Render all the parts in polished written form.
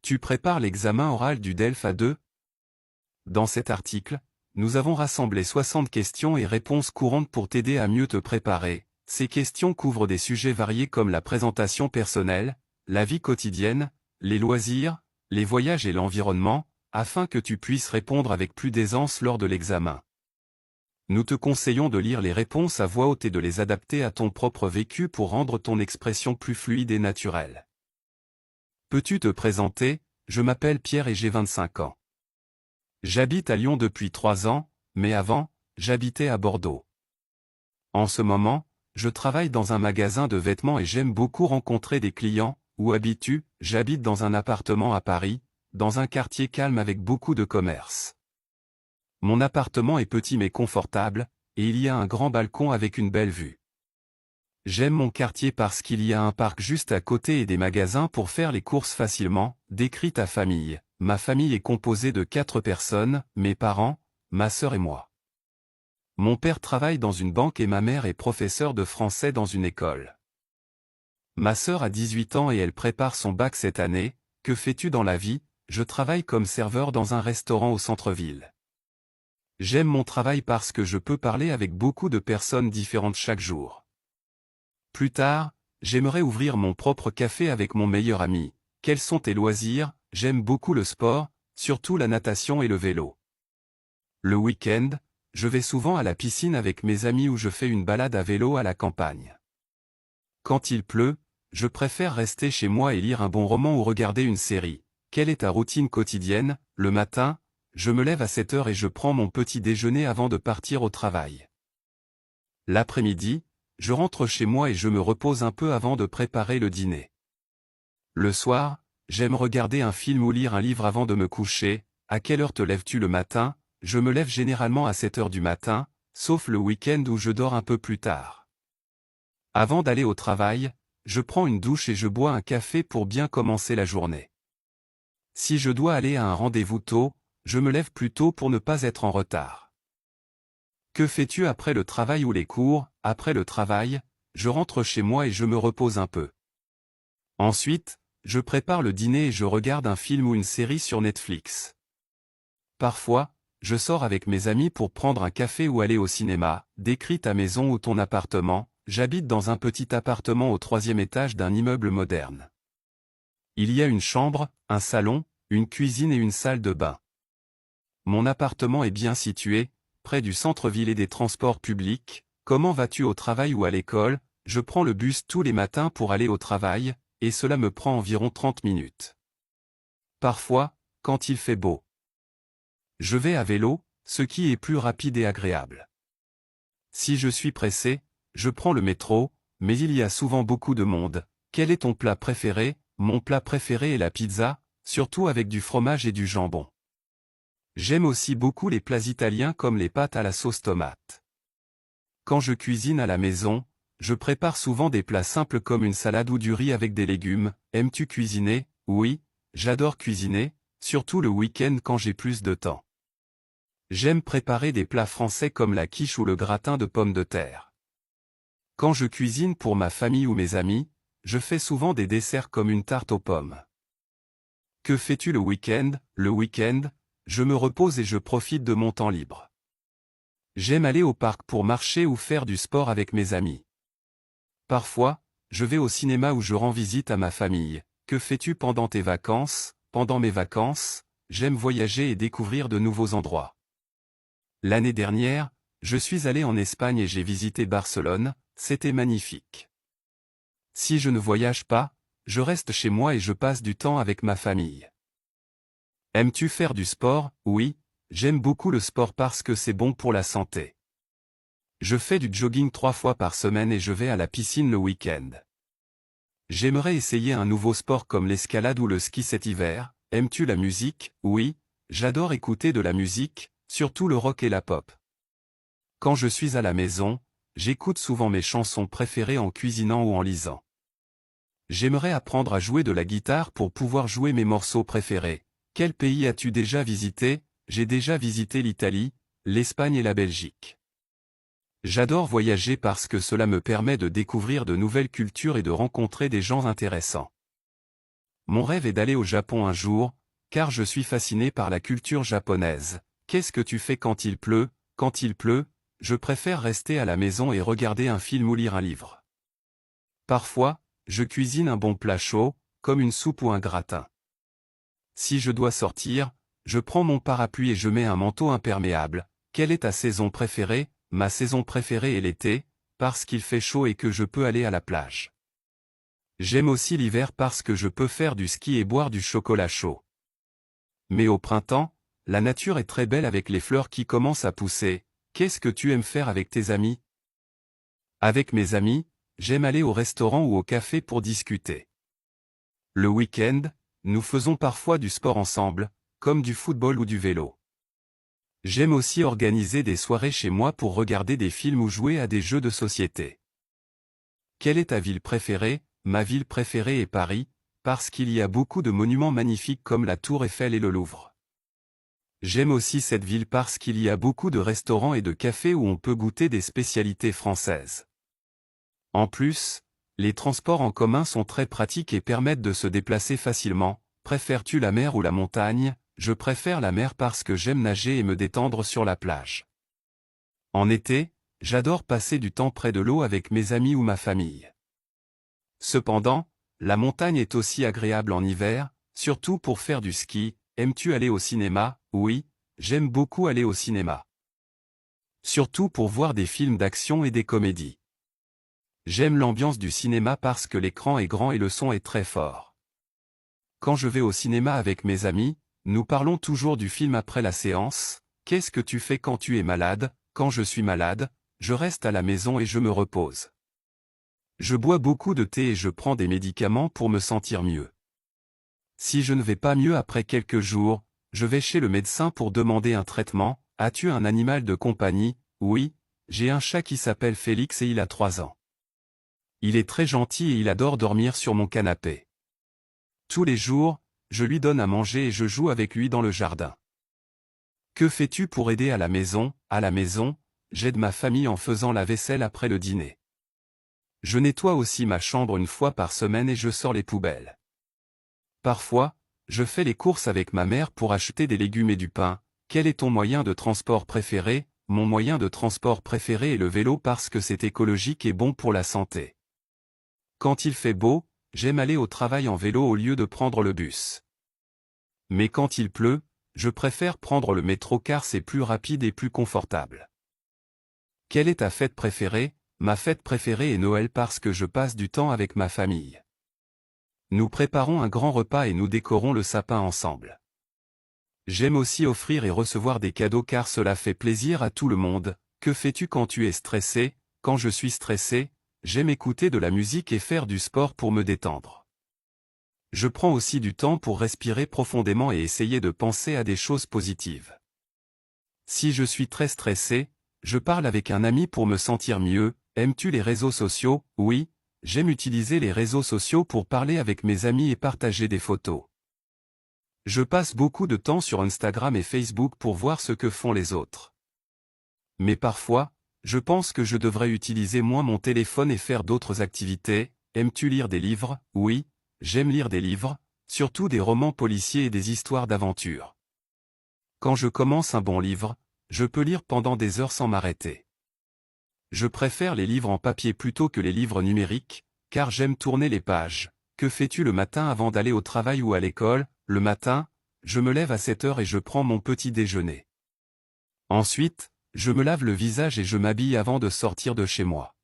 Tu prépares l'examen oral du DELF A2? Dans cet article, nous avons rassemblé 60 questions et réponses courantes pour t'aider à mieux te préparer. Ces questions couvrent des sujets variés comme la présentation personnelle, la vie quotidienne, les loisirs, les voyages et l'environnement, afin que tu puisses répondre avec plus d'aisance lors de l'examen. Nous te conseillons de lire les réponses à voix haute et de les adapter à ton propre vécu pour rendre ton expression plus fluide et naturelle. Peux-tu te présenter? Je m'appelle Pierre et j'ai 25 ans. J'habite à Lyon depuis 3 ans, mais avant, j'habitais à Bordeaux. En ce moment, je travaille dans un magasin de vêtements et j'aime beaucoup rencontrer des clients. Où habites-tu? J'habite dans un appartement à Paris, dans un quartier calme avec beaucoup de commerce. Mon appartement est petit mais confortable, et il y a un grand balcon avec une belle vue. J'aime mon quartier parce qu'il y a un parc juste à côté et des magasins pour faire les courses facilement. Décris ta famille. Ma famille est composée de 4 personnes, mes parents, ma sœur et moi. Mon père travaille dans une banque et ma mère est professeure de français dans une école. Ma sœur a 18 ans et elle prépare son bac cette année. Que fais-tu dans la vie? Je travaille comme serveur dans un restaurant au centre-ville. J'aime mon travail parce que je peux parler avec beaucoup de personnes différentes chaque jour. Plus tard, j'aimerais ouvrir mon propre café avec mon meilleur ami. Quels sont tes loisirs? J'aime beaucoup le sport, surtout la natation et le vélo. Le week-end, je vais souvent à la piscine avec mes amis ou je fais une balade à vélo à la campagne. Quand il pleut, je préfère rester chez moi et lire un bon roman ou regarder une série. Quelle est ta routine quotidienne? Le matin, je me lève à 7 heures et je prends mon petit déjeuner avant de partir au travail. L'après-midi, je rentre chez moi et je me repose un peu avant de préparer le dîner. Le soir, j'aime regarder un film ou lire un livre avant de me coucher. À quelle heure te lèves-tu le matin? Je me lève généralement à 7 heures du matin, sauf le week-end où je dors un peu plus tard. Avant d'aller au travail, je prends une douche et je bois un café pour bien commencer la journée. Si je dois aller à un rendez-vous tôt, je me lève plus tôt pour ne pas être en retard. Que fais-tu après le travail ou les cours? Après le travail, je rentre chez moi et je me repose un peu. Ensuite, je prépare le dîner et je regarde un film ou une série sur Netflix. Parfois, je sors avec mes amis pour prendre un café ou aller au cinéma. Décris ta maison ou ton appartement. J'habite dans un petit appartement au 3e étage d'un immeuble moderne. Il y a une chambre, un salon, une cuisine et une salle de bain. Mon appartement est bien situé, près du centre-ville et des transports publics. Comment vas-tu au travail ou à l'école? Je prends le bus tous les matins pour aller au travail, et cela me prend environ 30 minutes. Parfois, quand il fait beau, je vais à vélo, ce qui est plus rapide et agréable. Si je suis pressé, je prends le métro, mais il y a souvent beaucoup de monde. Quel est ton plat préféré? Mon plat préféré est la pizza, surtout avec du fromage et du jambon. J'aime aussi beaucoup les plats italiens comme les pâtes à la sauce tomate. Quand je cuisine à la maison, je prépare souvent des plats simples comme une salade ou du riz avec des légumes. Aimes-tu cuisiner? Oui, j'adore cuisiner, surtout le week-end quand j'ai plus de temps. J'aime préparer des plats français comme la quiche ou le gratin de pommes de terre. Quand je cuisine pour ma famille ou mes amis, je fais souvent des desserts comme une tarte aux pommes. Que fais-tu le week-end? Le week-end, je me repose et je profite de mon temps libre. J'aime aller au parc pour marcher ou faire du sport avec mes amis. Parfois, je vais au cinéma où je rends visite à ma famille. Que fais-tu pendant tes vacances? Pendant mes vacances, j'aime voyager et découvrir de nouveaux endroits. L'année dernière, je suis allé en Espagne et j'ai visité Barcelone, c'était magnifique. Si je ne voyage pas, je reste chez moi et je passe du temps avec ma famille. Aimes-tu faire du sport? Oui, j'aime beaucoup le sport parce que c'est bon pour la santé. Je fais du jogging 3 fois par semaine et je vais à la piscine le week-end. J'aimerais essayer un nouveau sport comme l'escalade ou le ski cet hiver. Aimes-tu la musique? Oui, j'adore écouter de la musique, surtout le rock et la pop. Quand je suis à la maison, j'écoute souvent mes chansons préférées en cuisinant ou en lisant. J'aimerais apprendre à jouer de la guitare pour pouvoir jouer mes morceaux préférés. Quel pays as-tu déjà visité? J'ai déjà visité l'Italie, l'Espagne et la Belgique. J'adore voyager parce que cela me permet de découvrir de nouvelles cultures et de rencontrer des gens intéressants. Mon rêve est d'aller au Japon un jour, car je suis fasciné par la culture japonaise. Qu'est-ce que tu fais quand il pleut? Quand il pleut, je préfère rester à la maison et regarder un film ou lire un livre. Parfois, je cuisine un bon plat chaud, comme une soupe ou un gratin. Si je dois sortir, je prends mon parapluie et je mets un manteau imperméable. Quelle est ta saison préférée? Ma saison préférée est l'été, parce qu'il fait chaud et que je peux aller à la plage. J'aime aussi l'hiver parce que je peux faire du ski et boire du chocolat chaud. Mais au printemps, la nature est très belle avec les fleurs qui commencent à pousser. Qu'est-ce que tu aimes faire avec tes amis? Avec mes amis, j'aime aller au restaurant ou au café pour discuter. Le week-end, nous faisons parfois du sport ensemble, comme du football ou du vélo. J'aime aussi organiser des soirées chez moi pour regarder des films ou jouer à des jeux de société. Quelle est ta ville préférée? Ma ville préférée est Paris, parce qu'il y a beaucoup de monuments magnifiques comme la Tour Eiffel et le Louvre. J'aime aussi cette ville parce qu'il y a beaucoup de restaurants et de cafés où on peut goûter des spécialités françaises. En plus, les transports en commun sont très pratiques et permettent de se déplacer facilement. Préfères-tu la mer ou la montagne? Je préfère la mer parce que j'aime nager et me détendre sur la plage. En été, j'adore passer du temps près de l'eau avec mes amis ou ma famille. Cependant, la montagne est aussi agréable en hiver, surtout pour faire du ski. Aimes-tu aller au cinéma? Oui, j'aime beaucoup aller au cinéma. Surtout pour voir des films d'action et des comédies. J'aime l'ambiance du cinéma parce que l'écran est grand et le son est très fort. Quand je vais au cinéma avec mes amis, nous parlons toujours du film après la séance. Qu'est-ce que tu fais quand tu es malade? Quand je suis malade, je reste à la maison et je me repose. Je bois beaucoup de thé et je prends des médicaments pour me sentir mieux. Si je ne vais pas mieux après quelques jours, je vais chez le médecin pour demander un traitement. As-tu un animal de compagnie? Oui, j'ai un chat qui s'appelle Félix et il a 3 ans. Il est très gentil et il adore dormir sur mon canapé. Tous les jours, je lui donne à manger et je joue avec lui dans le jardin. Que fais-tu pour aider à la maison? À la maison, j'aide ma famille en faisant la vaisselle après le dîner. Je nettoie aussi ma chambre une fois par semaine et je sors les poubelles. Parfois, je fais les courses avec ma mère pour acheter des légumes et du pain. Quel est ton moyen de transport préféré? Mon moyen de transport préféré est le vélo parce que c'est écologique et bon pour la santé. Quand il fait beau, j'aime aller au travail en vélo au lieu de prendre le bus. Mais quand il pleut, je préfère prendre le métro car c'est plus rapide et plus confortable. Quelle est ta fête préférée? Ma fête préférée est Noël parce que je passe du temps avec ma famille. Nous préparons un grand repas et nous décorons le sapin ensemble. J'aime aussi offrir et recevoir des cadeaux car cela fait plaisir à tout le monde. Que fais-tu quand tu es stressé? Quand je suis stressé, j'aime écouter de la musique et faire du sport pour me détendre. Je prends aussi du temps pour respirer profondément et essayer de penser à des choses positives. Si je suis très stressé, je parle avec un ami pour me sentir mieux. Aimes-tu les réseaux sociaux? Oui, j'aime utiliser les réseaux sociaux pour parler avec mes amis et partager des photos. Je passe beaucoup de temps sur Instagram et Facebook pour voir ce que font les autres. Mais parfois, je pense que je devrais utiliser moins mon téléphone et faire d'autres activités. Aimes-tu lire des livres? Oui, j'aime lire des livres, surtout des romans policiers et des histoires d'aventure. Quand je commence un bon livre, je peux lire pendant des heures sans m'arrêter. Je préfère les livres en papier plutôt que les livres numériques, car j'aime tourner les pages. Que fais-tu le matin avant d'aller au travail ou à l'école? Le matin, je me lève à 7 heures et je prends mon petit déjeuner. Ensuite, je me lave le visage et je m'habille avant de sortir de chez moi.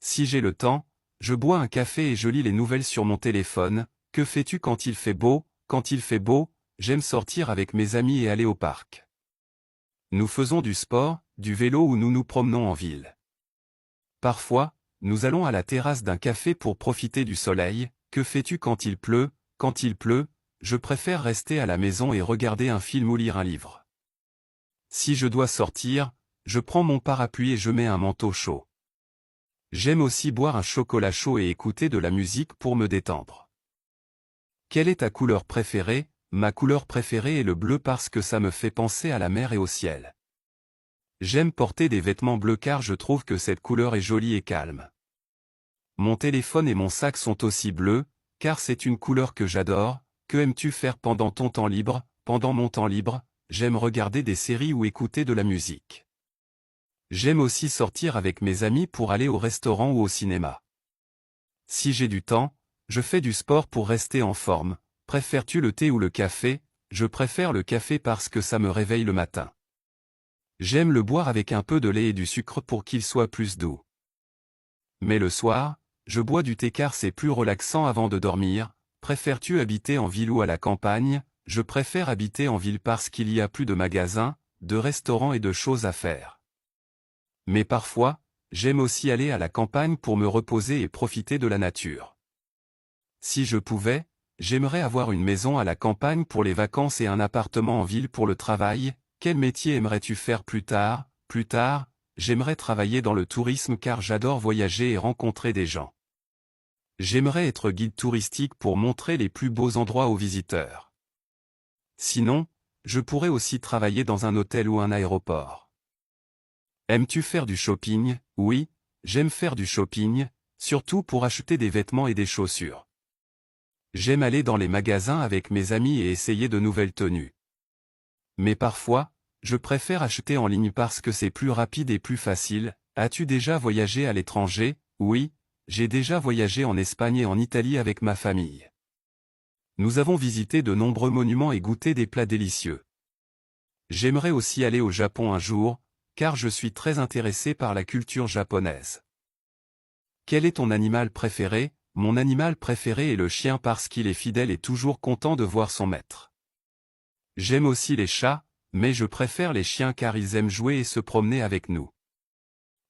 Si j'ai le temps, je bois un café et je lis les nouvelles sur mon téléphone. Que fais-tu quand il fait beau? Quand il fait beau, j'aime sortir avec mes amis et aller au parc. Nous faisons du sport, du vélo ou nous nous promenons en ville. Parfois, nous allons à la terrasse d'un café pour profiter du soleil. Que fais-tu quand il pleut? Quand il pleut, je préfère rester à la maison et regarder un film ou lire un livre. Si je dois sortir, je prends mon parapluie et je mets un manteau chaud. J'aime aussi boire un chocolat chaud et écouter de la musique pour me détendre. Quelle est ta couleur préférée? Ma couleur préférée est le bleu parce que ça me fait penser à la mer et au ciel. J'aime porter des vêtements bleus car je trouve que cette couleur est jolie et calme. Mon téléphone et mon sac sont aussi bleus, car c'est une couleur que j'adore. Que aimes-tu faire pendant ton temps libre? Pendant mon temps libre, j'aime regarder des séries ou écouter de la musique. J'aime aussi sortir avec mes amis pour aller au restaurant ou au cinéma. Si j'ai du temps, je fais du sport pour rester en forme. Préfères-tu le thé ou le café? Je préfère le café parce que ça me réveille le matin. J'aime le boire avec un peu de lait et du sucre pour qu'il soit plus doux. Mais le soir, je bois du thé car c'est plus relaxant avant de dormir. Préfères-tu habiter en ville ou à la campagne? Je préfère habiter en ville parce qu'il y a plus de magasins, de restaurants et de choses à faire. Mais parfois, j'aime aussi aller à la campagne pour me reposer et profiter de la nature. Si je pouvais, j'aimerais avoir une maison à la campagne pour les vacances et un appartement en ville pour le travail. Quel métier aimerais-tu faire plus tard? Plus tard, j'aimerais travailler dans le tourisme car j'adore voyager et rencontrer des gens. J'aimerais être guide touristique pour montrer les plus beaux endroits aux visiteurs. Sinon, je pourrais aussi travailler dans un hôtel ou un aéroport. Aimes-tu faire du shopping? Oui, j'aime faire du shopping, surtout pour acheter des vêtements et des chaussures. J'aime aller dans les magasins avec mes amis et essayer de nouvelles tenues. Mais parfois, je préfère acheter en ligne parce que c'est plus rapide et plus facile. As-tu déjà voyagé à l'étranger? Oui, j'ai déjà voyagé en Espagne et en Italie avec ma famille. Nous avons visité de nombreux monuments et goûté des plats délicieux. J'aimerais aussi aller au Japon un jour, car je suis très intéressé par la culture japonaise. Quel est ton animal préféré? Mon animal préféré est le chien parce qu'il est fidèle et toujours content de voir son maître. J'aime aussi les chats, mais je préfère les chiens car ils aiment jouer et se promener avec nous.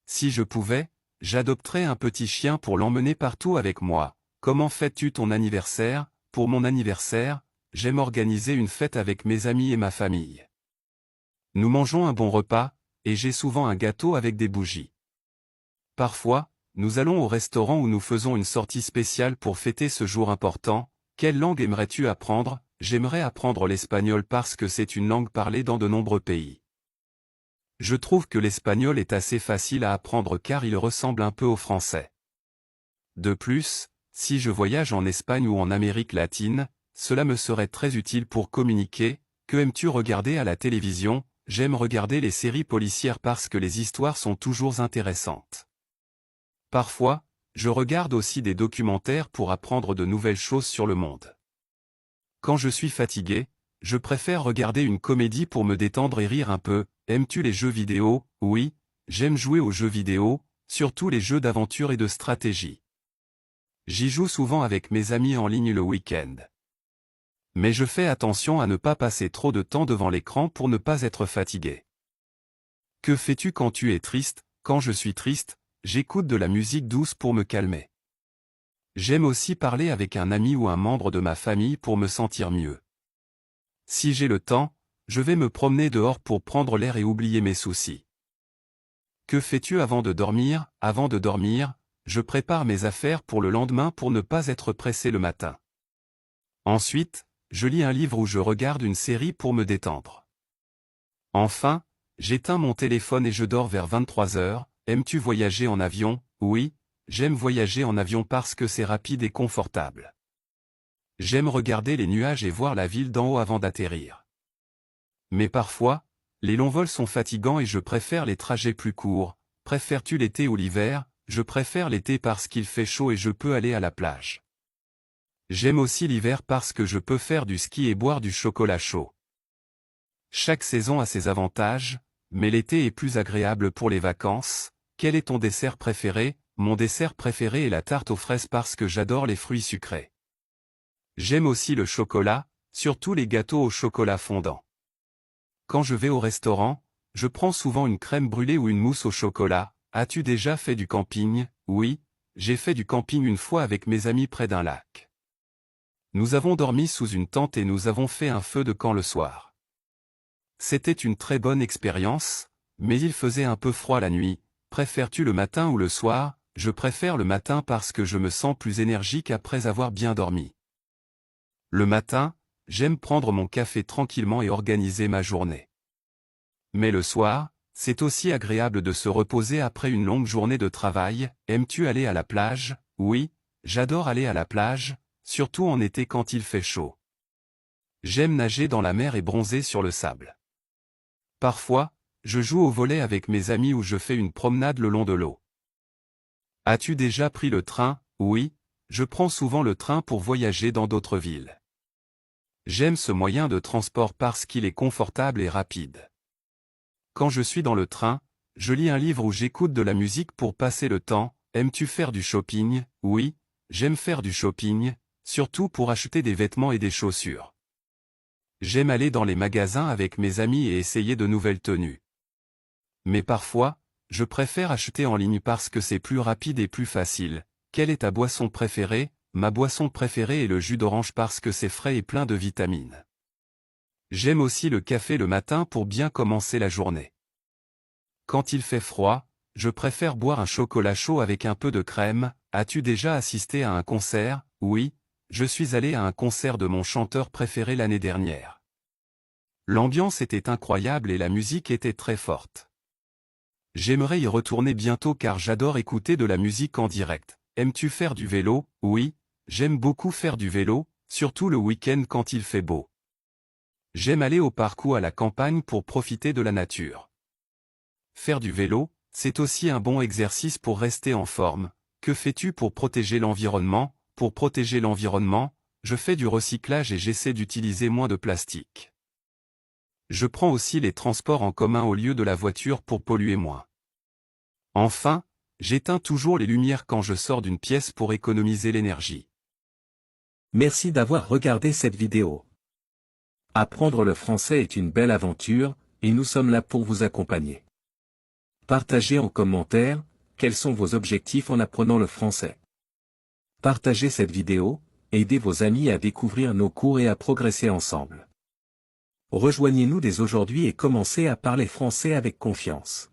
Si je pouvais, j'adopterais un petit chien pour l'emmener partout avec moi. Comment fêtes-tu ton anniversaire? Pour mon anniversaire, j'aime organiser une fête avec mes amis et ma famille. Nous mangeons un bon repas, et j'ai souvent un gâteau avec des bougies. Parfois, nous allons au restaurant où nous faisons une sortie spéciale pour fêter ce jour important. Quelle langue aimerais-tu apprendre? J'aimerais apprendre l'espagnol parce que c'est une langue parlée dans de nombreux pays. Je trouve que l'espagnol est assez facile à apprendre car il ressemble un peu au français. De plus, si je voyage en Espagne ou en Amérique latine, cela me serait très utile pour communiquer. Que aimes-tu regarder à la télévision? J'aime regarder les séries policières parce que les histoires sont toujours intéressantes. Parfois, je regarde aussi des documentaires pour apprendre de nouvelles choses sur le monde. Quand je suis fatigué, je préfère regarder une comédie pour me détendre et rire un peu. Aimes-tu les jeux vidéo? Oui, j'aime jouer aux jeux vidéo, surtout les jeux d'aventure et de stratégie. J'y joue souvent avec mes amis en ligne le week-end. Mais je fais attention à ne pas passer trop de temps devant l'écran pour ne pas être fatigué. Que fais-tu quand tu es triste? Quand je suis triste, j'écoute de la musique douce pour me calmer. J'aime aussi parler avec un ami ou un membre de ma famille pour me sentir mieux. Si j'ai le temps, je vais me promener dehors pour prendre l'air et oublier mes soucis. Que fais-tu avant de dormir? Avant de dormir, je prépare mes affaires pour le lendemain pour ne pas être pressé le matin. Ensuite, je lis un livre ou je regarde une série pour me détendre. Enfin, j'éteins mon téléphone et je dors vers 23 heures. Aimes-tu voyager en avion? Oui, j'aime voyager en avion parce que c'est rapide et confortable. J'aime regarder les nuages et voir la ville d'en haut avant d'atterrir. Mais parfois, les longs vols sont fatigants et je préfère les trajets plus courts. Préfères-tu l'été ou l'hiver? Je préfère l'été parce qu'il fait chaud et je peux aller à la plage. J'aime aussi l'hiver parce que je peux faire du ski et boire du chocolat chaud. Chaque saison a ses avantages, mais l'été est plus agréable pour les vacances. Quel est ton dessert préféré? Mon dessert préféré est la tarte aux fraises parce que j'adore les fruits sucrés. J'aime aussi le chocolat, surtout les gâteaux au chocolat fondant. Quand je vais au restaurant, je prends souvent une crème brûlée ou une mousse au chocolat. As-tu déjà fait du camping? Oui, j'ai fait du camping une fois avec mes amis près d'un lac. Nous avons dormi sous une tente et nous avons fait un feu de camp le soir. C'était une très bonne expérience, mais il faisait un peu froid la nuit. Préfères-tu le matin ou le soir? Je préfère le matin parce que je me sens plus énergique après avoir bien dormi. Le matin, j'aime prendre mon café tranquillement et organiser ma journée. Mais le soir, c'est aussi agréable de se reposer après une longue journée de travail. Aimes-tu aller à la plage? Oui, j'adore aller à la plage, surtout en été quand il fait chaud. J'aime nager dans la mer et bronzer sur le sable. Parfois, je joue au volley avec mes amis ou je fais une promenade le long de l'eau. As-tu déjà pris le train? Oui, je prends souvent le train pour voyager dans d'autres villes. J'aime ce moyen de transport parce qu'il est confortable et rapide. Quand je suis dans le train, je lis un livre ou j'écoute de la musique pour passer le temps. Aimes-tu faire du shopping? Oui, j'aime faire du shopping, surtout pour acheter des vêtements et des chaussures. J'aime aller dans les magasins avec mes amis et essayer de nouvelles tenues. Mais parfois, je préfère acheter en ligne parce que c'est plus rapide et plus facile. Quelle est ta boisson préférée? Ma boisson préférée est le jus d'orange parce que c'est frais et plein de vitamines. J'aime aussi le café le matin pour bien commencer la journée. Quand il fait froid, je préfère boire un chocolat chaud avec un peu de crème. As-tu déjà assisté à un concert? Oui, je suis allé à un concert de mon chanteur préféré l'année dernière. L'ambiance était incroyable et la musique était très forte. J'aimerais y retourner bientôt car j'adore écouter de la musique en direct. Aimes-tu faire du vélo? Oui, j'aime beaucoup faire du vélo, surtout le week-end quand il fait beau. J'aime aller au parc ou à la campagne pour profiter de la nature. Faire du vélo, c'est aussi un bon exercice pour rester en forme. Que fais-tu pour protéger l'environnement? Pour protéger l'environnement, je fais du recyclage et j'essaie d'utiliser moins de plastique. Je prends aussi les transports en commun au lieu de la voiture pour polluer moins. Enfin, j'éteins toujours les lumières quand je sors d'une pièce pour économiser l'énergie. Merci d'avoir regardé cette vidéo. Apprendre le français est une belle aventure, et nous sommes là pour vous accompagner. Partagez en commentaire, quels sont vos objectifs en apprenant le français. Partagez cette vidéo, et aidez vos amis à découvrir nos cours et à progresser ensemble. Rejoignez-nous dès aujourd'hui et commencez à parler français avec confiance.